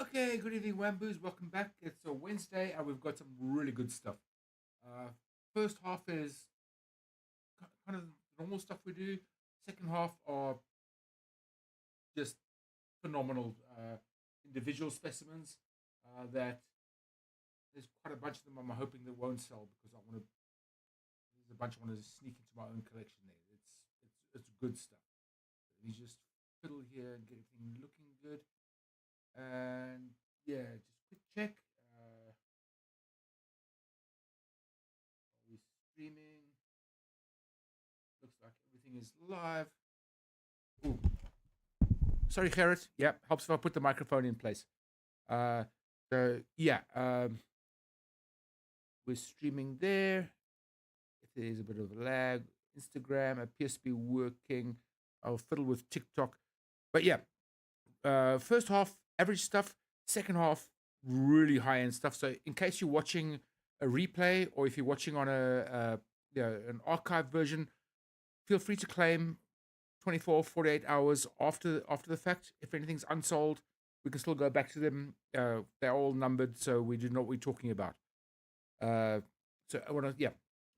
Okay, good evening, Wamboos. Welcome back. It's a Wednesday, and we've got some really good stuff. Uh, First half is kind of normal stuff we do. Second half are just phenomenal individual specimens that there's quite a bunch of them. I'm hoping they won't sell because I want to. There's a bunch I want to sneak into my own collection. There, it's good stuff. Let me just fiddle here and get everything looking good. And yeah, just quick check. Are we streaming? Looks like everything is live. Ooh. Sorry, Gerrit. Yeah, helps if I put the microphone in place. Uh, so yeah, we're streaming there. If there is a bit of a lag, Instagram appears to be working. I'll fiddle with TikTok, but yeah, first half average stuff. Second half really high end stuff. So in case you're watching a replay or if you're watching on an archive version, feel free to claim 24, 48 hours after the fact. If anything's unsold, we can still go back to them. They're all numbered, so we do know what we're talking about. So I want to, yeah,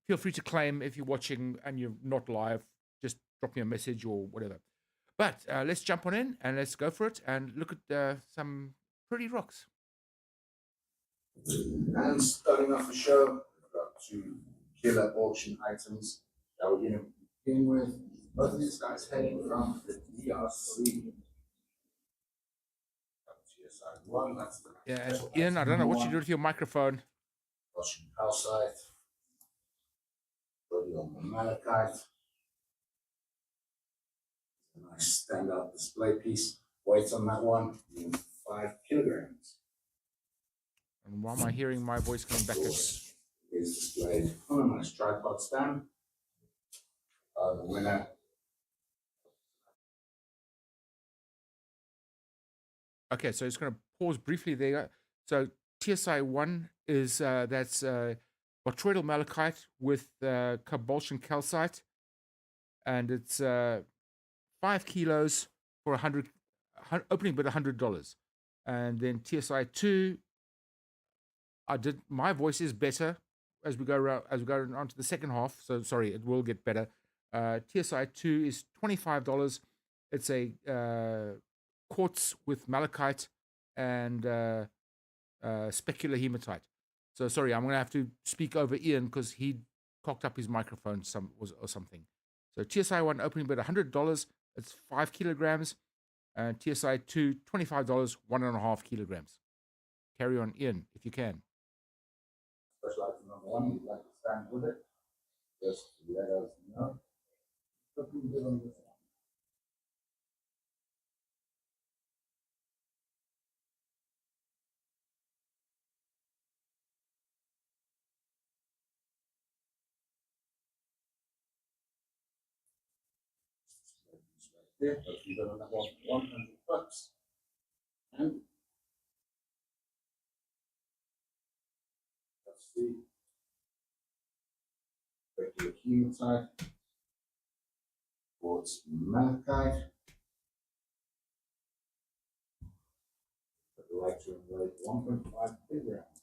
feel free to claim if you're watching and you're not live. Just drop me a message or whatever. But let's jump on in and let's go for it and look at some pretty rocks. And starting off the show, we've got two killer auction items that we're going to begin with. Both of these guys heading from the DRC. One, that's the Yeah, and Ian, I don't know what you do with your microphone. Russian calcite, rhodium malachite. A nice standout display piece. Weight on that one, 5 kilograms. And why am I hearing my voice coming back? Is displayed on a nice tripod stand. The winner. Okay, so it's going to pause briefly there. So TSI 1 is that's botryoidal malachite with cobalt calcite, and it's 5 kilos for 100 opening bid $100. And then TSI 2, my voice is better as we go on to the second half. So sorry, it will get better. TSI 2 is $25. It's a quartz with malachite and specular hematite. So sorry, I'm going to have to speak over Ian because he cocked up his microphone or something. So TSI 1 opening bid $100. It's 5 kilograms. And TSI 2, $25, 1.5 kilograms. Carry on, Ian, if you can. Special item number one, you'd like to stand with it. Just to let us know. There, but you got another $100. And let's see. Regular hematite. Quartz malachite. I'd like to invite 1.5 kilograms.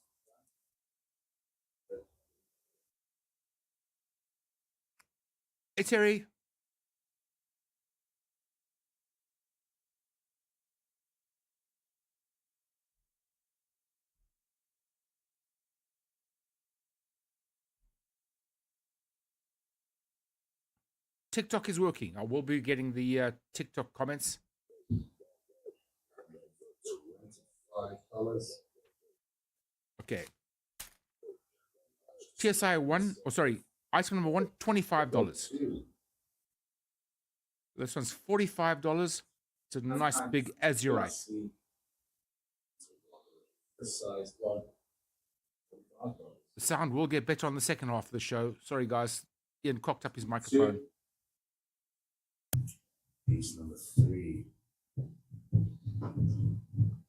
Hey, Terry. TikTok is working. I will be getting the TikTok comments. $25. Okay. TSI 1, item number 1, $25. This one's $45. It's a nice big azurite. The sound will get better on the second half of the show. Sorry, guys. Ian cocked up his microphone. Piece number 3.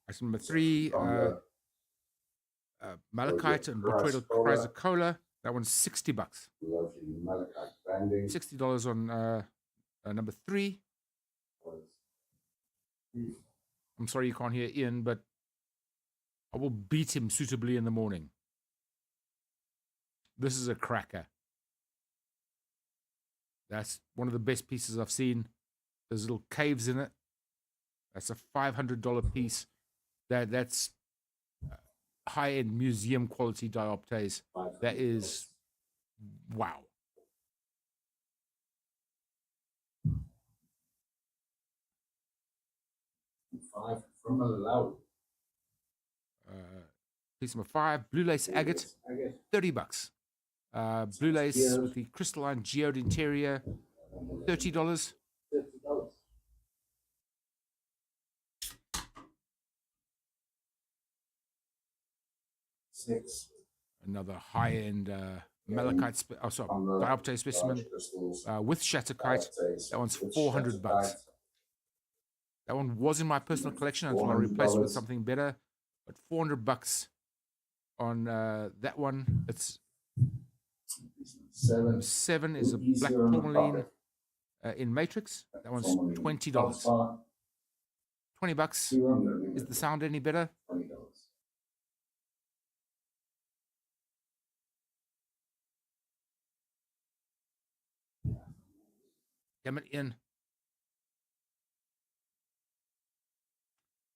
Item number 3, malachite and botryoidal chrysocolla. That one's $60. Lovely malachite banding. $60 on number 3. I'm sorry you can't hear Ian, but I will beat him suitably in the morning. This is a cracker. That's one of the best pieces I've seen. There's little caves in it. That's a $500 piece. That's high-end museum quality dioptase. That is, wow. $5 from Malawi. Piece number 5, blue lace agate, $30. Blue lace with the crystalline geode interior, $30. $6. Another high-end malachite, dioptase specimen with shatterkite. That one's $400. That one was in my personal collection until I replaced it with something better. But $400 on that one. It's 7 is a black tourmaline in matrix. That one's $20. $20. Is the sound any better? Damn it, Ian.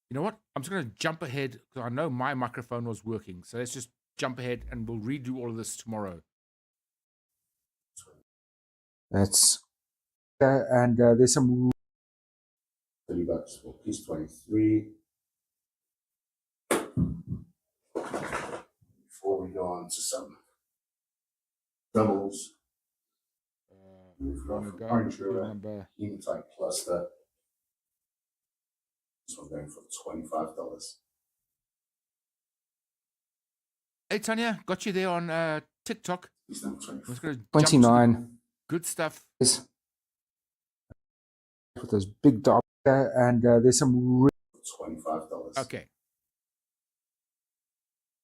You know what? I'm just going to jump ahead because I know my microphone was working. So let's just jump ahead and we'll redo all of this tomorrow. That's and there's some $30 for piece 23. Before we go on to some doubles, we've got from Orange River hematite cluster. This one's going for $25. Hey Tanya, got you there on TikTok. 29. Good stuff. With those big dots, and there's some $25. Okay.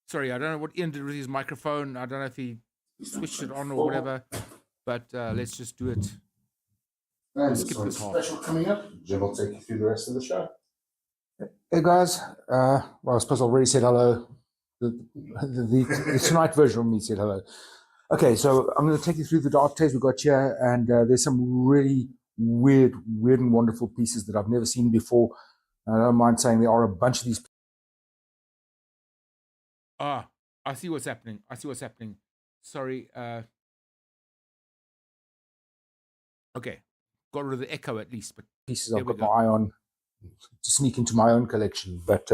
Sorry, I don't know what Ian did with his microphone. I don't know if he switched it on or whatever, but let's just do it. And skip this special coming up. Jim will take you through the rest of the show. Hey guys, well, I suppose I already said hello. The tonight version of me said hello. Okay, so I'm going to take you through the dioptase we've got here, and there's some really weird and wonderful pieces that I've never seen before. I don't mind saying there are a bunch of these. I see what's happening. Sorry. Okay, got rid of the echo at least, but pieces I've got my eye on to sneak into my own collection. But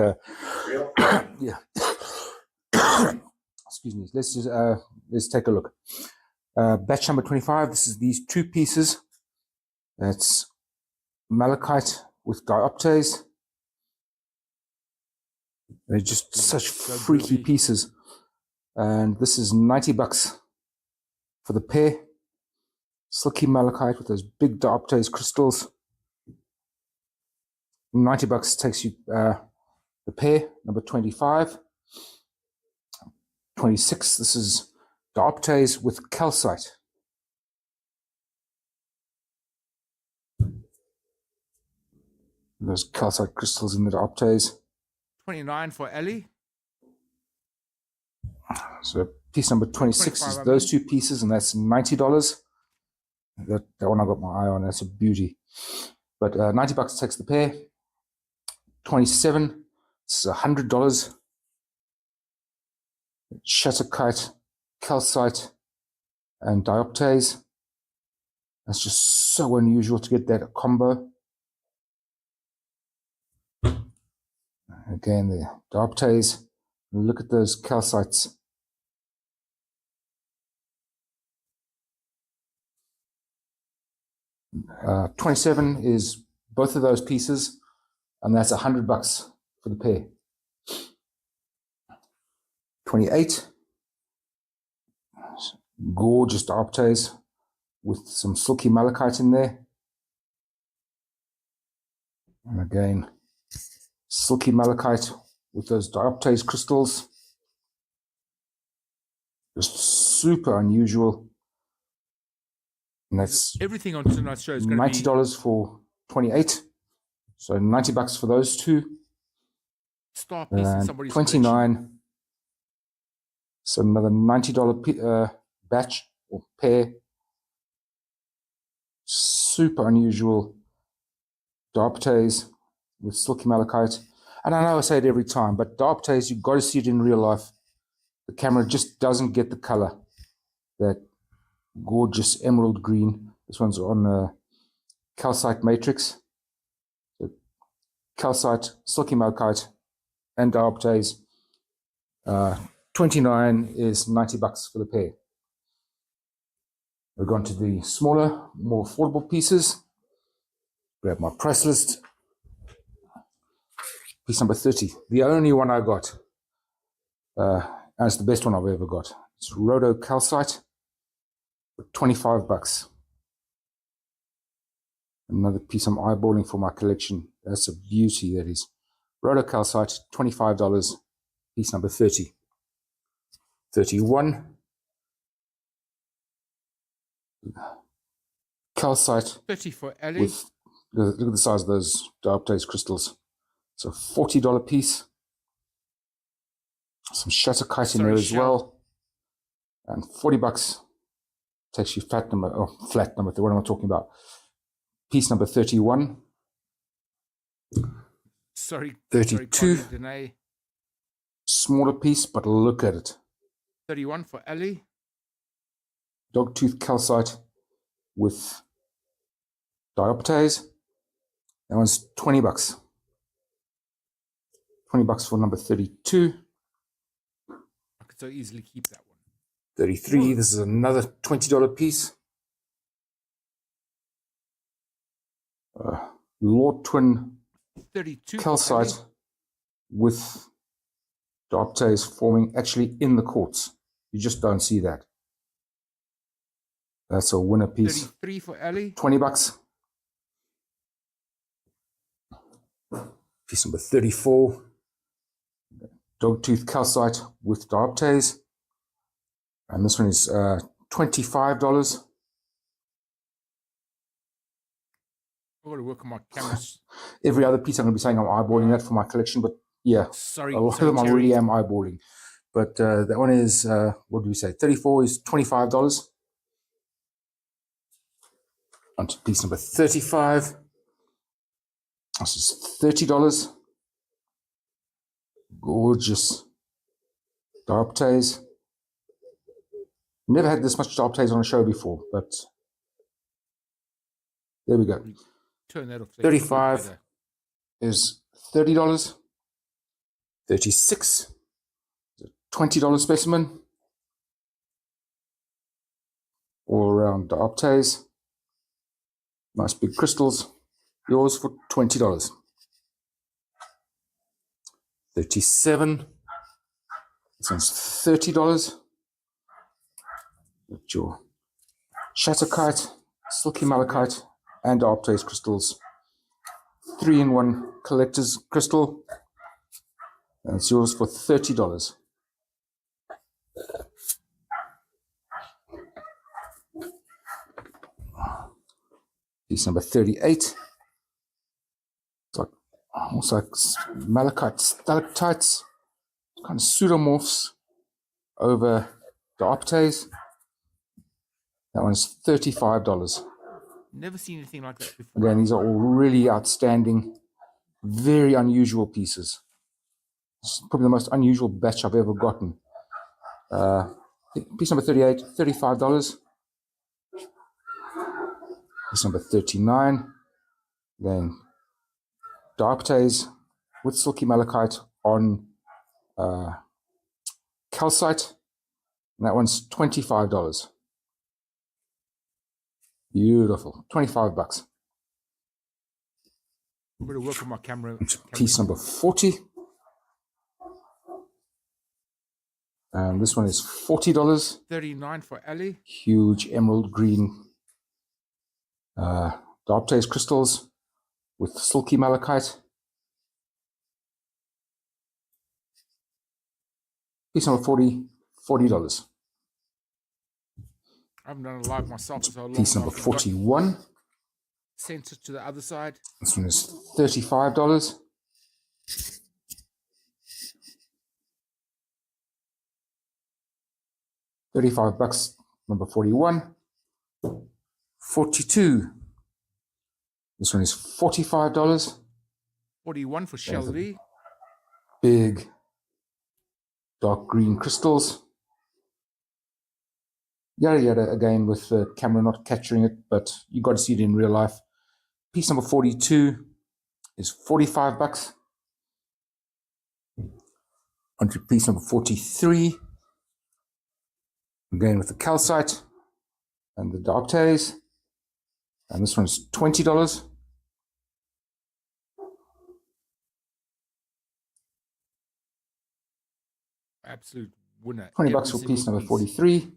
yeah. Excuse me. Let's just let's take a look. Batch number 25. This is these two pieces. That's malachite with dioptase. They're just such freaky pieces. And this is $90 for the pair. Silky malachite with those big dioptase crystals. $90 takes you the pair, number 25. 26, this is dioptase with calcite. Those calcite crystals in the dioptase. 29 for Ellie. So piece number 26 is those two pieces, and that's $90. That one I got my eye on, that's a beauty. But $90 takes the pair. 27, this is $100. Shatterkite, calcite, and dioptase. That's just so unusual to get that combo. Again, the dioptase. Look at those calcites. $27 is both of those pieces, and that's $100 for the pair. 28, gorgeous dioptase with some silky malachite in there. And again, silky malachite with those dioptase crystals. Just super unusual. And that's everything on tonight's show is going to be $90 for 28. So $90 for those two. Star piece in somebody's collection. 29. So another $90 batch or pair. Super unusual dioptase with silky malachite. And I know I say it every time, but dioptase, you've got to see it in real life. The camera just doesn't get the color. That gorgeous emerald green. This one's on calcite matrix. So calcite, silky malachite, and dioptase. 29 is $90 for the pair. We've gone to the smaller, more affordable pieces. Grab my price list. Piece number 30, the only one I got. And it's the best one I've ever got. It's rhodocalcite for $25. Another piece I'm eyeballing for my collection. That's a beauty, that is. Rhodocalcite, $25, piece number 30. 31. Calcite. 30 for Ellie. Look at the size of those dioptase crystals. It's a $40 piece. Some shatterkite in there as well. And $40 takes you flat number, what am I talking about? Piece number 31. 32. Smaller piece, but look at it. 31 for Ellie. Dogtooth calcite with dioptase. That one's $20. $20 for number 32. I could so easily keep that one. 33. This is another $20 piece. Lord Twin 32 calcite with dioptase forming actually in the quartz. You just don't see that. That's a winner piece. 33 for Ellie. $20. Piece number 34. Dogtooth calcite with dioptase. And this one is $25. I've got to work on my cameras. Every other piece I'm going to be saying I'm eyeballing that for my collection, but yeah, a lot of them I really am eyeballing. But that one is, what do we say? 34 is $25. On to piece number 35. This is $30. Gorgeous dioptase. Never had this much dioptase on a show before, but there we go. Turn that off. 35 is $30. 36 is a $20 specimen. All around dioptase. Nice big crystals. Yours for $20. 37. This one's $30. Got your shatterkite, silky malachite, and dioptase crystals. 3-in-1 collector's crystal. And it's yours for $30. Piece number 38. It's like almost like malachite stalactites, kind of pseudomorphs over dioptase. That one's $35. Never seen anything like that before. Again, these are all really outstanding, very unusual pieces. It's probably the most unusual batch I've ever gotten. Piece number 38, $35. Piece number 39. Then dioptase with silky malachite on calcite. And that one's $25. Beautiful. $25. I'm going to work on my camera. Piece number 40. And this one is $40. 39 for Ellie. Huge emerald green dioptase crystals with silky malachite. Piece number 40, $40. I haven't done a live myself for so long. Piece number 41. Sent it to the other side. This one is $35. $35, number 41. 42. This one is $45. 41 for Shelly. Big dark green crystals. Yada yada again with the camera not capturing it, but you got to see it in real life. Piece number 42 is $45. Onto piece number 43. Again with the calcite and the dioptase. And this one is $20. Absolute winner. $20 for piece number 43.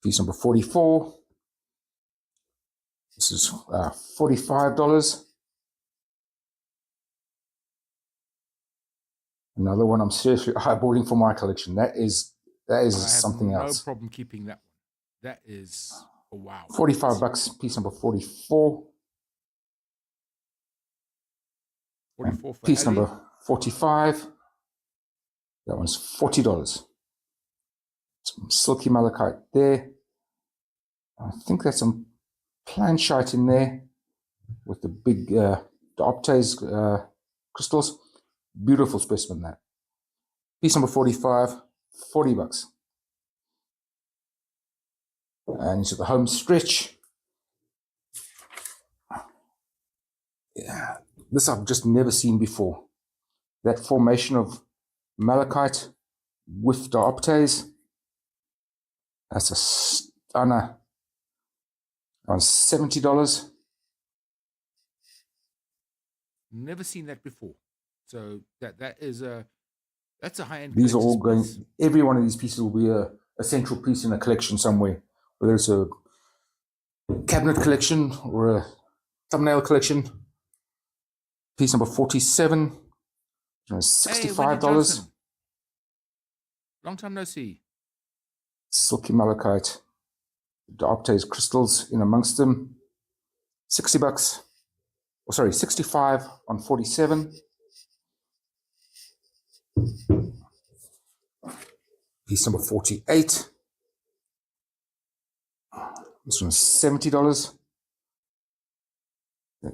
Piece number 44. This is $45. Another one I'm seriously eyeballing for my collection. That is something else. No problem keeping that one. That is a wow. $45. Piece number 44. 44 for piece Ali. number 45. That one's $40. Some silky malachite there. I think there's some planchite in there with the big dioptase crystals. Beautiful specimen that. Piece number 45, $40. And into the home stretch. Yeah, this I've just never seen before. That formation of malachite with dioptase. That's a stunner. On $70. Never seen that before. So that's a high-end. These are all going. Piece. Every one of these pieces will be a central piece in a collection somewhere, whether it's a cabinet collection or a thumbnail collection. Piece number 47. $65. Hey, long time no see. Silky malachite. Dioptase crystals in amongst them. $60. Oh, sorry, 65 on 47. Piece number 48. This one's $70.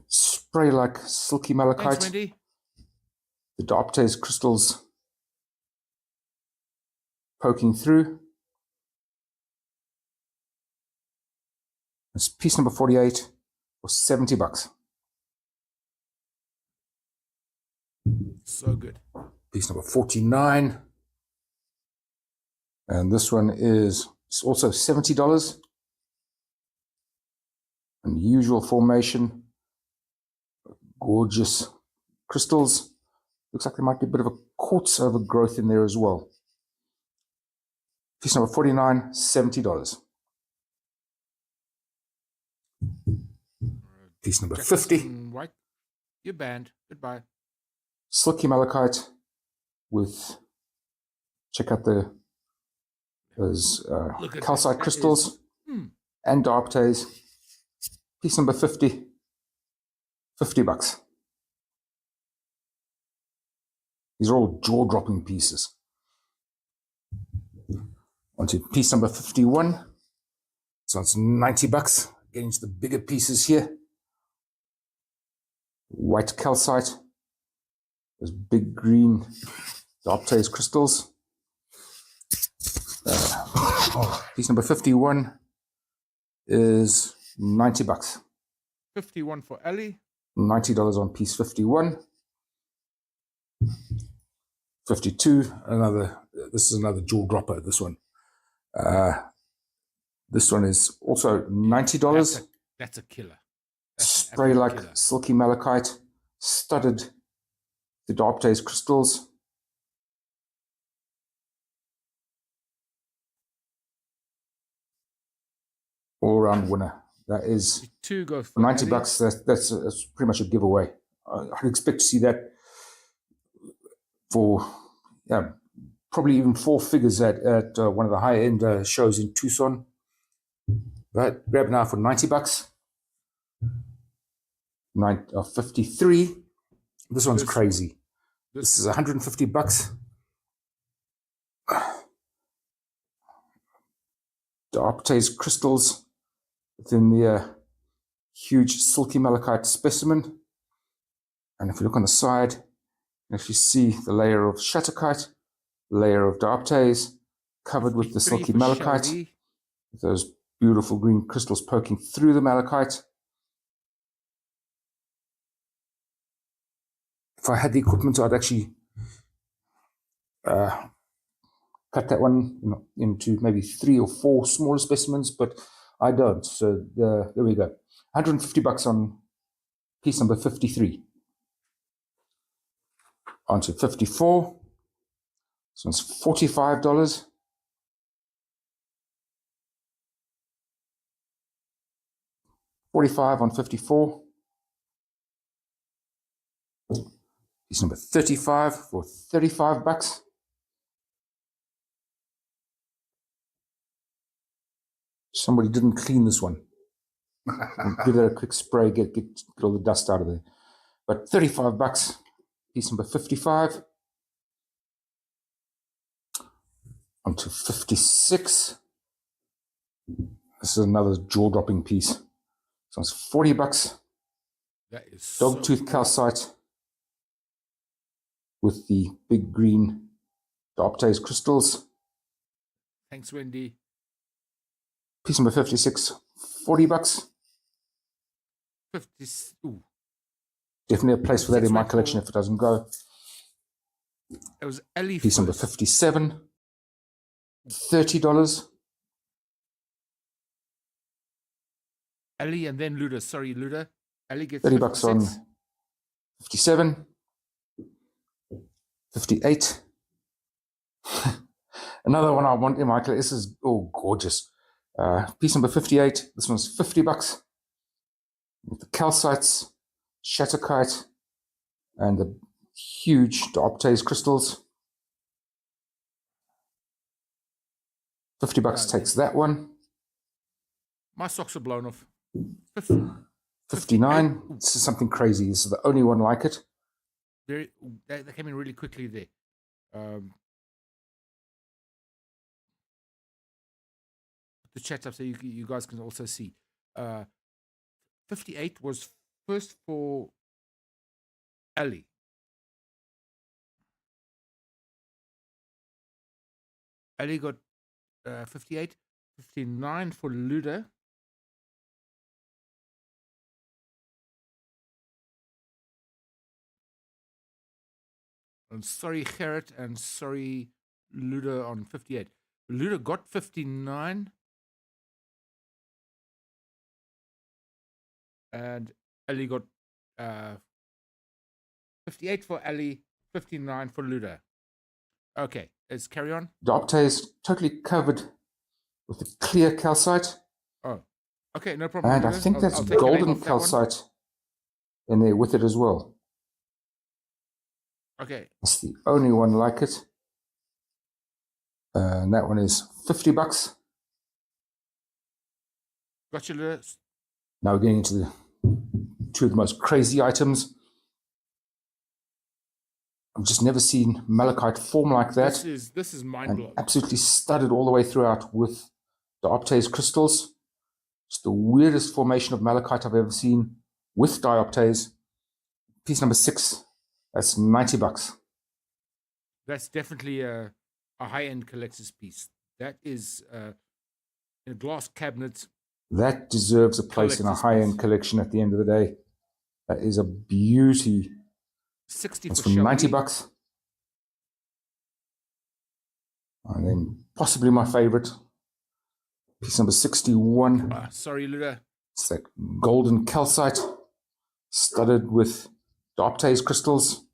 Spray like silky malachite. Thanks, Wendy. The dioptase crystals poking through. It's piece number 48 for $70. So good. Piece number 49. And this one is also $70. Unusual formation. Gorgeous crystals. Looks like there might be a bit of a quartz overgrowth in there as well. Piece number 49, $70. Piece number 50. White. You're banned. Goodbye. Silky malachite with, check out those calcite crystals and dioptase. Piece number 50, $50. These are all jaw-dropping pieces. On to piece number 51. So it's $90. Getting into the bigger pieces here. White calcite. Those big green dioptase crystals. Piece number 51 is $90. 51 for Ali. $90 on piece 51. 52. This is another jaw dropper. This one. This one is also $90. That's a killer. Spray like killer. Silky malachite, studded the dioptase crystals. All around winner. That is two go for $90. That's pretty much a giveaway. I'd expect to see that for probably even four figures at one of the high end shows in Tucson. Right, grab it now for $90. 53. This one's crazy. This is $150. dioptase crystals within the huge silky malachite specimen. And if you look on the side, you actually see the layer of shattuckite, layer of dioptase, covered with the silky malachite, with those beautiful green crystals poking through the malachite. If I had the equipment, I'd actually cut that one into maybe 3 or 4 smaller specimens, but I don't. So there we go. $150 on piece number 53. On to 54. This one's $45. $45 on 54. Piece number 35 for $35. Somebody didn't clean this one. Give it a quick spray, get all the dust out of there. But $35. Piece number 55. On to 56. This is another jaw-dropping piece. This one's $40. That is Dogtooth calcite with the big green dioptase crystals. Thanks, Wendy. Piece number 56, $40. 50. Ooh. Definitely a place for that in my collection if it doesn't go. It was Ellie. Piece number 57, $30. Ellie and then Luda. Sorry, Luda. Ellie gets $30 on 57, 58. Another one I want in my collection. This is gorgeous. Piece number 58. This one's $50 with the calcites, shattuckite, and the huge dioptase crystals. $50 takes that one. My socks are blown off. 59. This is something crazy. This is the only one like it. They came in really quickly there. The chat up so you guys can also see. 58 was first for Ali. Ali got 58, 59 for Luda. And sorry, Gerrit, and sorry, Luda on 58. Luda got 59. And Ali got 58 for Ali, 59 for Luda. Okay, let's carry on. Dioptase totally covered with the clear calcite. Oh, okay, no problem. And I think that's golden calcite in there with it as well. Okay. That's the only one like it. And that one is $50. Gotcha, Luda. Now we're getting into the two of the most crazy items. I've just never seen malachite form like that. This is mind-blowing. Absolutely studded all the way throughout with dioptase crystals. It's the weirdest formation of malachite I've ever seen with dioptase. Piece number 6. That's $90. That's definitely a high-end collector's piece. That is in a glass cabinet. That deserves a place in a high-end collection at the end of the day. That is a beauty. 60 That's for for $90. And then possibly my favorite, piece number 61. Sorry, Luda. It's that golden calcite studded with dioptase crystals.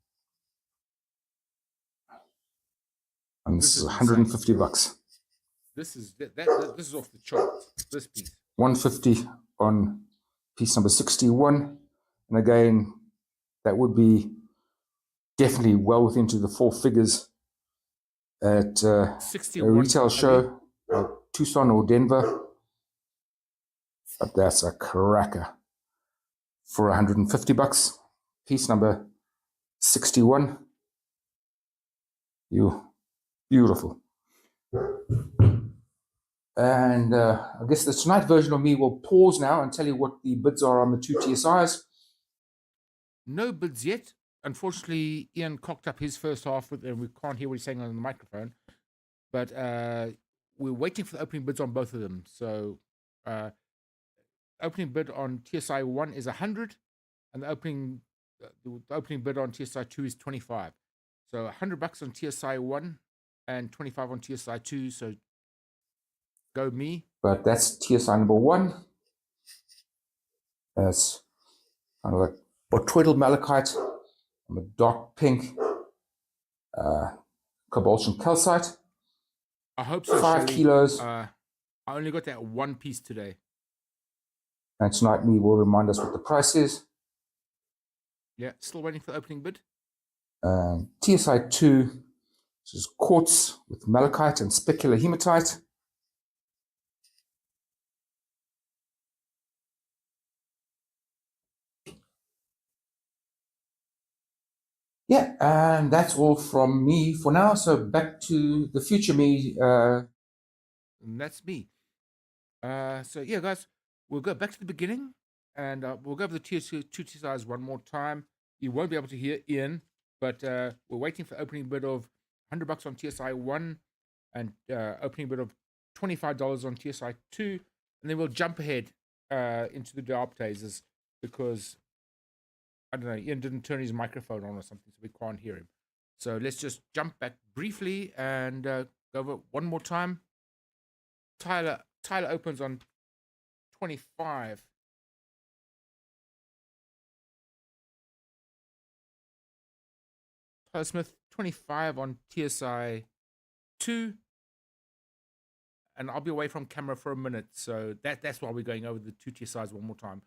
And this is $150. This is off the chart. This piece. $150 on piece number 61. And again, that would be definitely well within the 4 figures at a retail show at Tucson or Denver. But that's a cracker for $150. Piece number 61. Beautiful. And I guess the tonight version of me will pause now and tell you what the bids are on the two TSIs. No bids yet. Unfortunately, Ian cocked up his first half, and we can't hear what he's saying on the microphone. But we're waiting for the opening bids on both of them. So opening bid on TSI 1 is 100, and the opening bid on TSI 2 is 25. So $100 on TSI 1 and 25 on TSI 2. So go me. But that's TSI number 1. That's kind of like botryoidal malachite, a dark pink, cobalt calcite. I hope so. 5 kilos. I only got that one piece today. And tonight me will remind us what the price is. Yeah, still waiting for the opening bid. TSI 2, this is quartz with malachite and specular hematite. Yeah, and that's all from me for now. So back to the future me. And that's me. So yeah, guys, we'll go back to the beginning, and we'll go over the two TSIs one more time. You won't be able to hear Ian, but we're waiting for opening bid of $100 on TSI 1 and opening bid of $25 on TSI 2, and then we'll jump ahead into the dioptazes because I don't know, Ian didn't turn his microphone on or something, so we can't hear him. So let's just jump back briefly and go over one more time. Tyler opens on 25. Tyler Smith, 25 on TSI 2. And I'll be away from camera for a minute, so that's why we're going over the two TSIs one more time.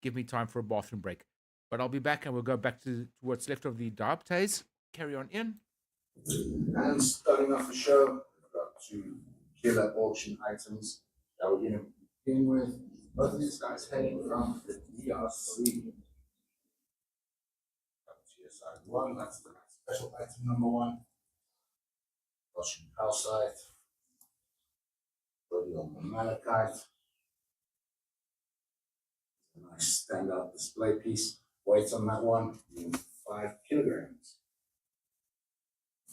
Give me time for a bathroom break. But I'll be back, and we'll go back to what's left of the dioptase. Carry on in. And starting off the show, we've got 2 killer auction items that we're going to begin with. Both of these guys heading from the DRC. TSI 1, that's the special item number 1. Russian calcite. Rhodium malachite. A nice standout display piece. Weight on that one, 5 kilograms.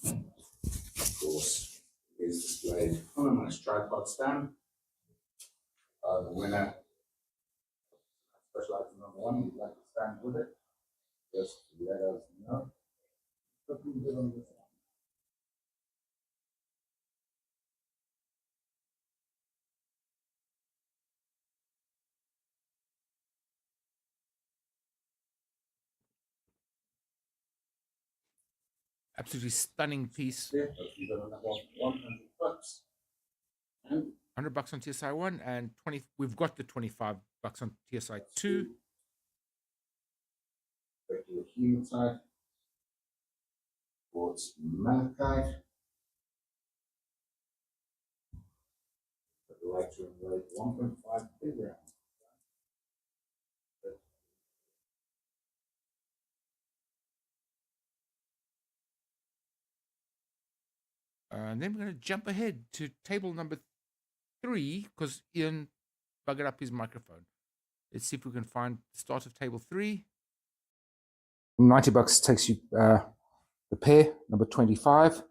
Of course, it is displayed on a nice tripod stand. The winner, special item number 1, you'd like to stand with it, just let us know. Absolutely stunning piece. Yeah, you got another $100. And $100 on TSI 1 and 20. We've got the $25 on TSI 2. Regular hematite. Quartz malachite. The right to weight 1.5 kilograms. And then we're going to jump ahead to table number 3 because Ian buggered up his microphone. Let's see if we can find the start of table 3. $90 takes you the pair, number 25.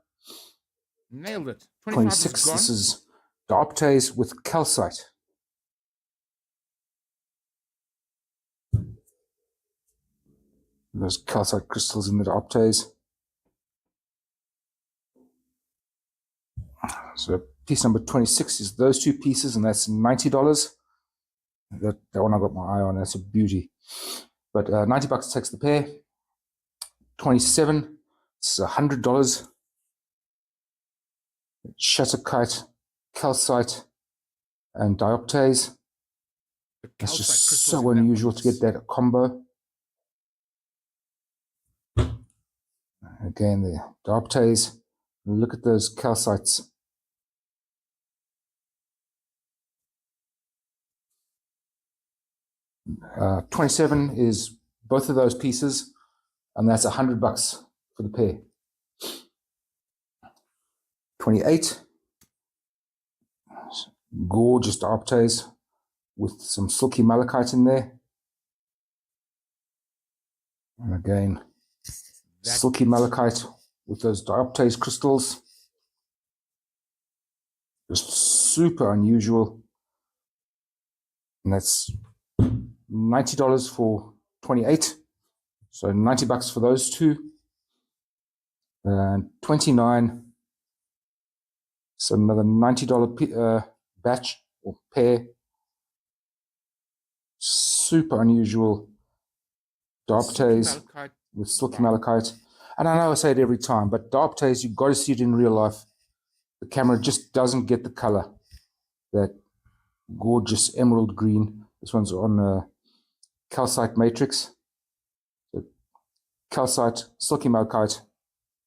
Nailed it. 26, this is dioptase with calcite. Those calcite crystals in the dioptase. So piece number 26 is those 2 pieces, and that's $90. That one I got my eye on, that's a beauty. But $90 takes the pair. 27, it's $100. Shatterkite, calcite, and dioptase. It's just so unusual to get that combo. Again, the dioptase. Look at those calcites. $27 is both of those pieces, and that's $100 for the pair. 28, Gorgeous dioptase with some silky malachite in there. And again, silky malachite with those dioptase crystals. Just super unusual. And that's $90 for 28. So $90 for those two. And 29. So another $90 batch or pair. Super unusual dioptase with silky malachite. And I know I say it every time, but dioptase, you've got to see it in real life. The camera just doesn't get the color. That gorgeous emerald green. This one's on calcite matrix. So calcite, silky malachite,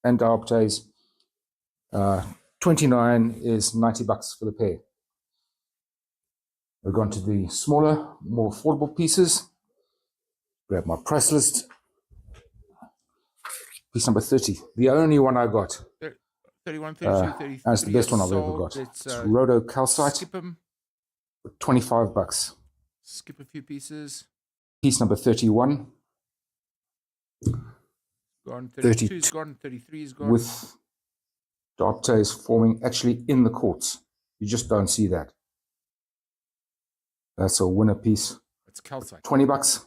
and dioptase. 29 is $90 for the pair. We've gone to the smaller, more affordable pieces. Grab my price list. Piece number 30, the only one I got. 31, 32, 33. That's the best one I've ever got. It's Rhodo calcite. Skip them. For $25. Skip a few pieces. Piece number 31. Gone. 32 is gone. 33 is gone. With dioptase forming actually in the quartz. You just don't see that. That's a winner piece. It's calcite. $20.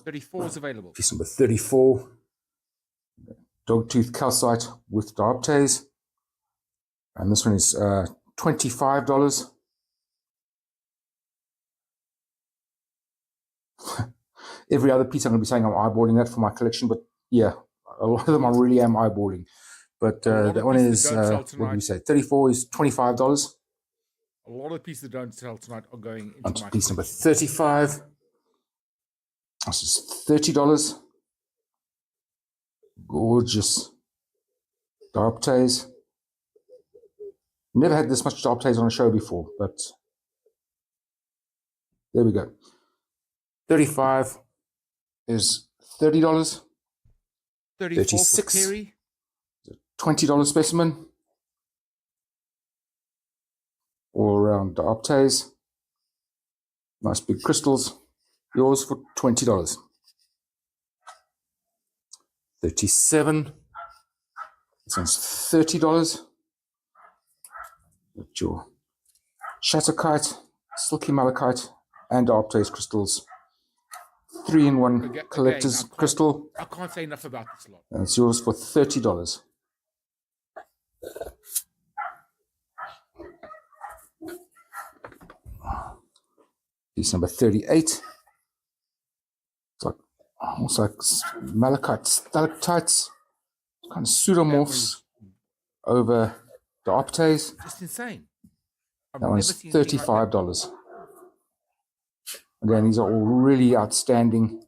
34 is available. Piece number 34. Dogtooth calcite with dioptase. And this one is $25. Every other piece I'm going to be saying I'm eyeballing that for my collection, but yeah, a lot of them I really am eyeballing. But that one is, what do you say, 34 is $25. A lot of pieces that don't sell tonight are going into Onto my piece collection. number 35. This is $30. Gorgeous dioptase. Never had this much dioptase on a show before, but there we go. 35 is $30. 34 36. for Perry. $20 specimen. All around dioptase. Nice big crystals. Yours for $20. 37. This one's $30. Got your shatterkite, silky malachite, and dioptase crystals. 3-in-1 collector's crystal. I can't say enough about this lot. And it's yours for $30. Piece number 38. It's like almost like malachite stalactites, kind of pseudomorphs over dioptase. Just insane. That one's $35. Again, these are all really outstanding,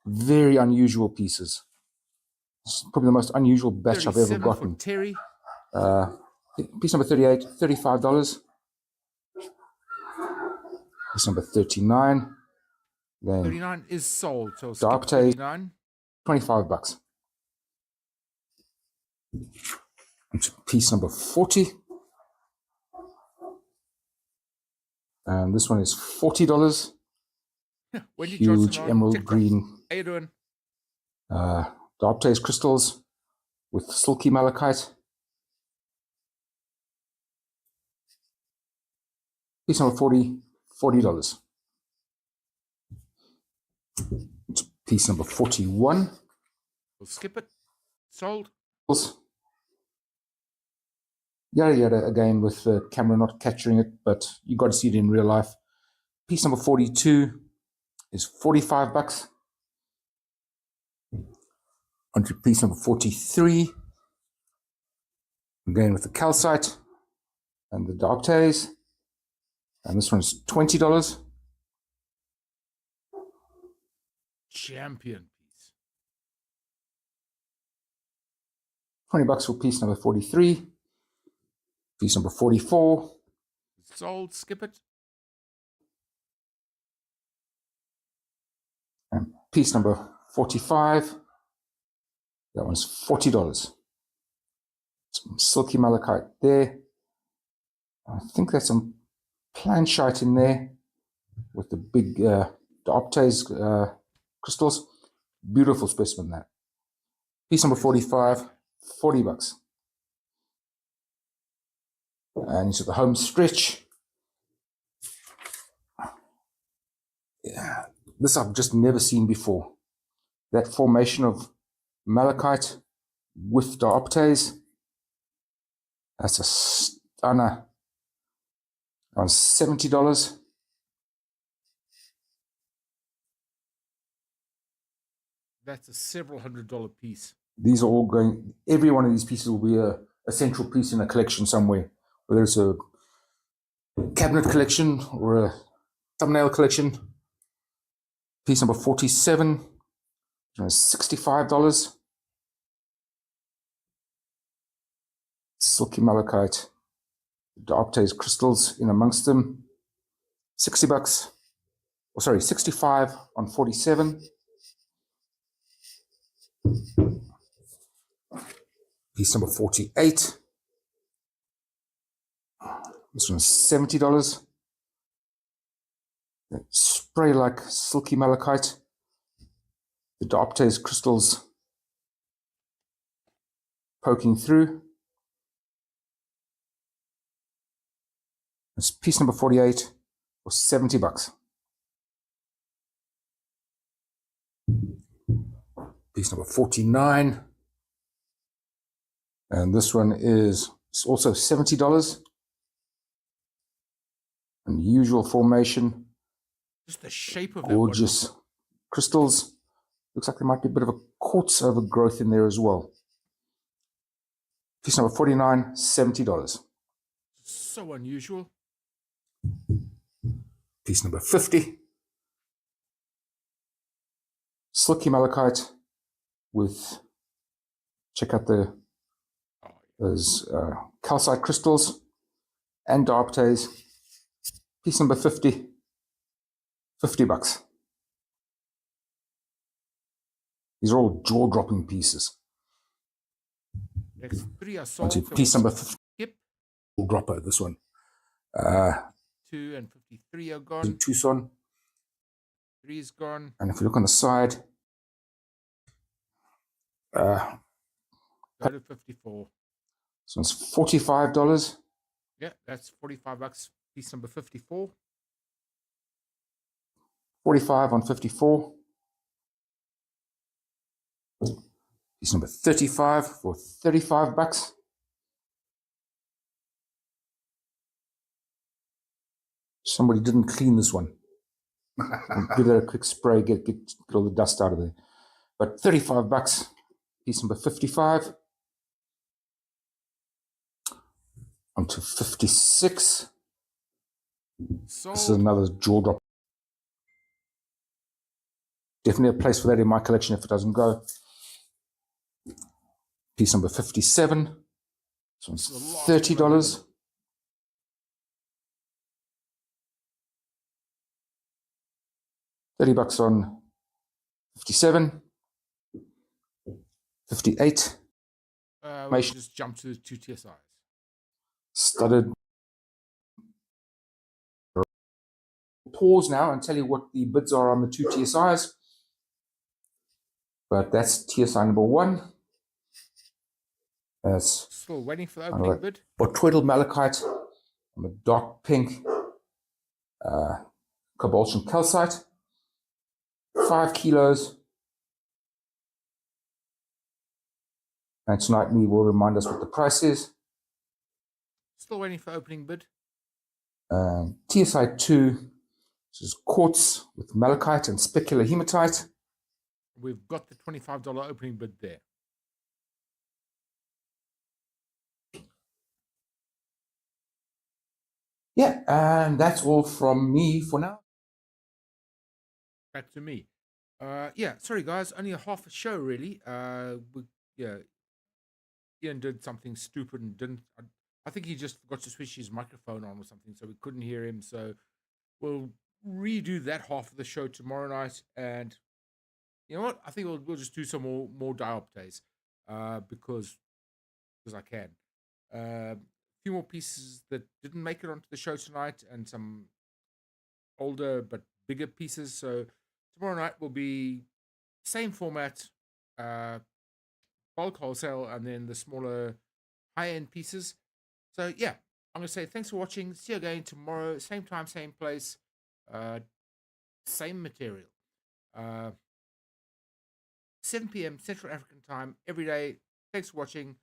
very unusual pieces. It's probably the most unusual batch I've ever gotten. For Terry. Piece number 38, $35. Piece number 39. Then 39 is sold. So dioptase, $25. $25. Piece number 40. And this one is $40. Huge emerald green. How you doing? Dioptase crystals with silky malachite. Piece number 40, $40. Piece number 41. We'll skip it. Sold. Yada yada again with the camera not capturing it, but you got to see it in real life. Piece number 42 is $45. Onto piece number 43. Again with the calcite and the dioptase. And this one's $20. Champion piece. $20 for piece number 43. Piece number 44. Sold. Skip it. And piece number 45. That one's $40. Some silky malachite there. I think there's some planchite in there with the big dioptase crystals. Beautiful specimen, that. Piece number 45, 40 bucks. And into the home stretch. Yeah, this I've just never seen before. That formation of malachite with dioptase. That's a stunner. On $70. That's a several $100 piece. These are all going, every one of these pieces will be a central piece in a collection somewhere, whether it's a cabinet collection or a thumbnail collection. Piece number 47, $65. Silky malachite, dioptase crystals in amongst them. 60 bucks. Oh, sorry, 65 on 47. Piece number 48. This one's $70. Spray like silky malachite. The dioptase crystals poking through. It's piece number 48 for 70 bucks. Piece number 49. And this one is also $70. Unusual formation. Just the shape of that gorgeous crystals. Looks like there might be a bit of a quartz overgrowth in there as well. Piece number 49, $70. So unusual. Piece number 50. Silky malachite with, check out those calcite crystals and dioptase. Piece number 50, 50 bucks. These are all jaw-dropping pieces. Next three are sold. Onto piece number 50. Yep. Dropper, this one. 2 and 53 are gone. In Tucson. 3 is gone. And if you look on the side, go to 54. This one's $45. Yeah, that's 45 bucks. Piece number 54. 45 on 54. Piece number 35 for 35 bucks. Somebody didn't clean this one. Give that a quick spray, get all the dust out of there. But 35 bucks. Piece number 55. On to 56. Sold. This is another jaw drop. Definitely a place for that in my collection if it doesn't go. Piece number 57. This one's $30. $30 on 57. 58. We'll just jump to the 2 TSIs. Studded. Pause now and tell you what the bids are on the 2 TSIs. But that's TSI number 1. That's still waiting for the opening bid. Botryoidal malachite on the dark pink cobalt calcite. 5 kilos. And tonight me will remind us what the price is. Still waiting for opening bid. TSI 2, this is quartz with malachite and specular hematite. We've got the $25 opening bid there. Yeah, and that's all from me for now. Back to me. Yeah, sorry guys, only a half a show really. Ian did something stupid and didn't. I think he just forgot to switch his microphone on or something, so we couldn't hear him. So we'll redo that half of the show tomorrow night. And you know what? I think we'll just do some more dioptase because I can. few more pieces that didn't make it onto the show tonight, and some older but bigger pieces. So tomorrow night will be same format, bulk wholesale, and then the smaller high-end pieces. So yeah, I'm gonna say thanks for watching. See you again tomorrow, same time, same place, same material. 7 p.m. Central African time every day. Thanks for watching.